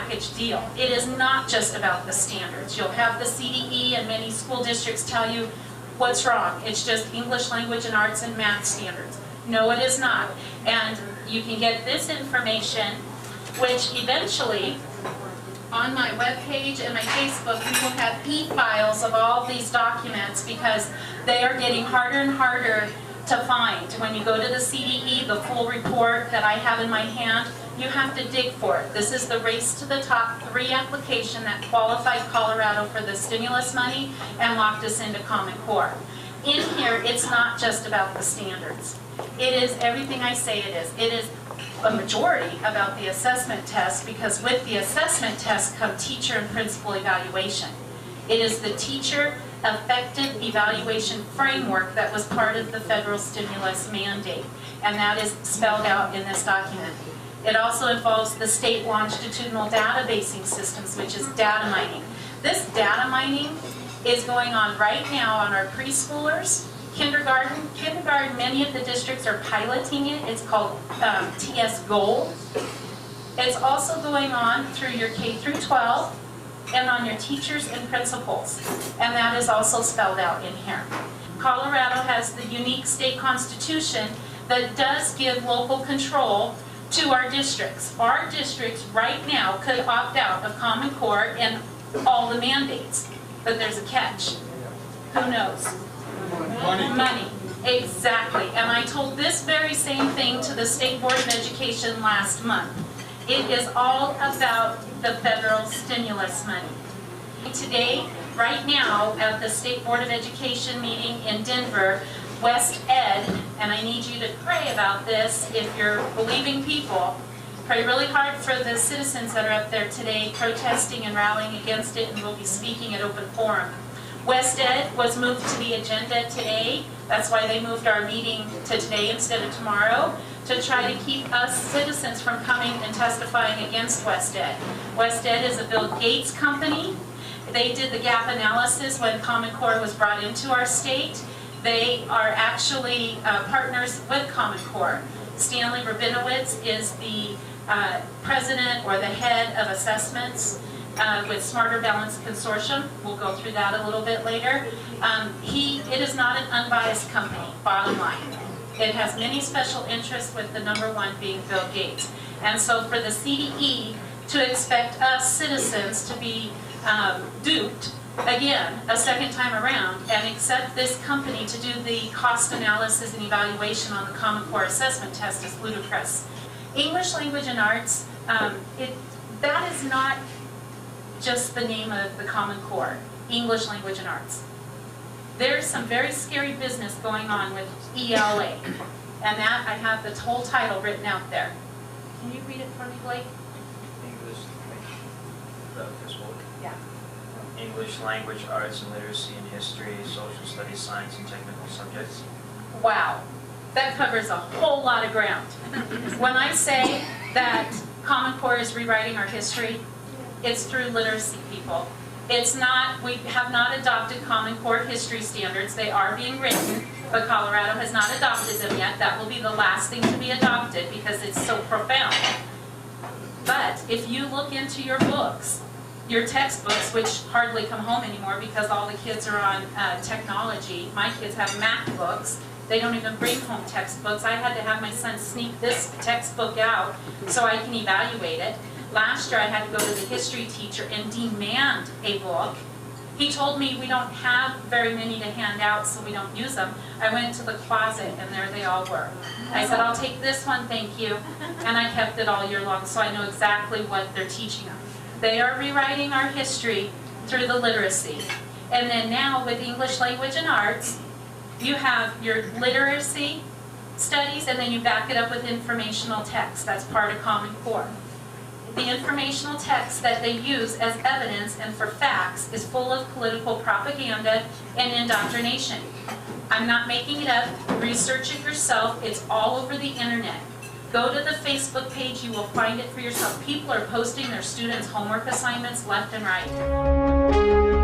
package deal. It is not just about the standards. You'll have the CDE and many school districts tell you what's wrong. It's just English, language, and arts and math standards. No, it is not. And you can get this information, which eventually, on my webpage and my Facebook, we will have e-files of all these documents because they are getting harder and harder to find. When you go to the CDE, the full report that I have in my hand, you have to dig for it. This is the Race to the Top 3 application that qualified Colorado for the stimulus money and locked us into Common Core. In here, it's not just about the standards. It is everything I say it is. It is a majority about the assessment test, because with the assessment test come teacher and principal evaluation. It is the teacher effective evaluation framework that was part of the federal stimulus mandate, and that is spelled out in this document. It also involves the state longitudinal databasing systems, which is data mining. This data mining is going on right now on our preschoolers, kindergarten, many of the districts are piloting it. It's called TS Gold. It's also going on through your K through 12 and on your teachers and principals. And that is also spelled out in here. Colorado has the unique state constitution that does give local control to our districts. Our districts right now could opt out of Common Core and all the mandates. But there's a catch. Who knows? Money. Exactly. And I told this very same thing to the State Board of Education last month. It is all about the federal stimulus money. Today, right now, at the State Board of Education meeting in Denver, West Ed, and I need you to pray about this if you're believing people, pray really hard for the citizens that are up there today protesting and rallying against it, and we'll be speaking at open forum. West Ed was moved to the agenda today. That's why they moved our meeting to today instead of tomorrow, to try to keep us citizens from coming and testifying against West Ed. West Ed is a Bill Gates company. They did the gap analysis when Common Core was brought into our state. They are actually partners with Common Core. Stanley Rabinowitz is the president or the head of assessments with Smarter Balance Consortium. We'll go through that a little bit later. It is not an unbiased company, bottom line. It has many special interests, with the #1 being Bill Gates. And so for the CDE to expect us citizens to be duped again a second time around and accept this company to do the cost analysis and evaluation on the Common Core assessment test is ludicrous. English language and arts, that is not just the name of the Common Core, English language and arts. There's some very scary business going on with ELA, and that I have the whole title written out there. Can you read it for me, Blake? English, this one? Yeah. English language, arts and literacy and history, social studies, science and technical subjects. Wow, that covers a whole lot of ground. When I say that Common Core is rewriting our history, it's through literacy, people. It's not, we have not adopted Common Core history standards. They are being written, but Colorado has not adopted them yet. That will be the last thing to be adopted because it's so profound. But if you look into your books, your textbooks, which hardly come home anymore because all the kids are on technology. My kids have Mac books. They don't even bring home textbooks. I had to have my son sneak this textbook out so I can evaluate it. Last year I had to go to the history teacher and demand a book. He told me we don't have very many to hand out, so we don't use them. I went to the closet and there they all were. I said, I'll take this one, thank you. And I kept it all year long, so I know exactly what they're teaching them. They are rewriting our history through the literacy. And then now with English language and arts, you have your literacy studies and then you back it up with informational text. That's part of Common Core. The informational text that they use as evidence and for facts is full of political propaganda and indoctrination. I'm not making it up. Research it yourself. It's all over the internet. Go to the Facebook page. You will find it for yourself. People are posting their students' homework assignments left and right.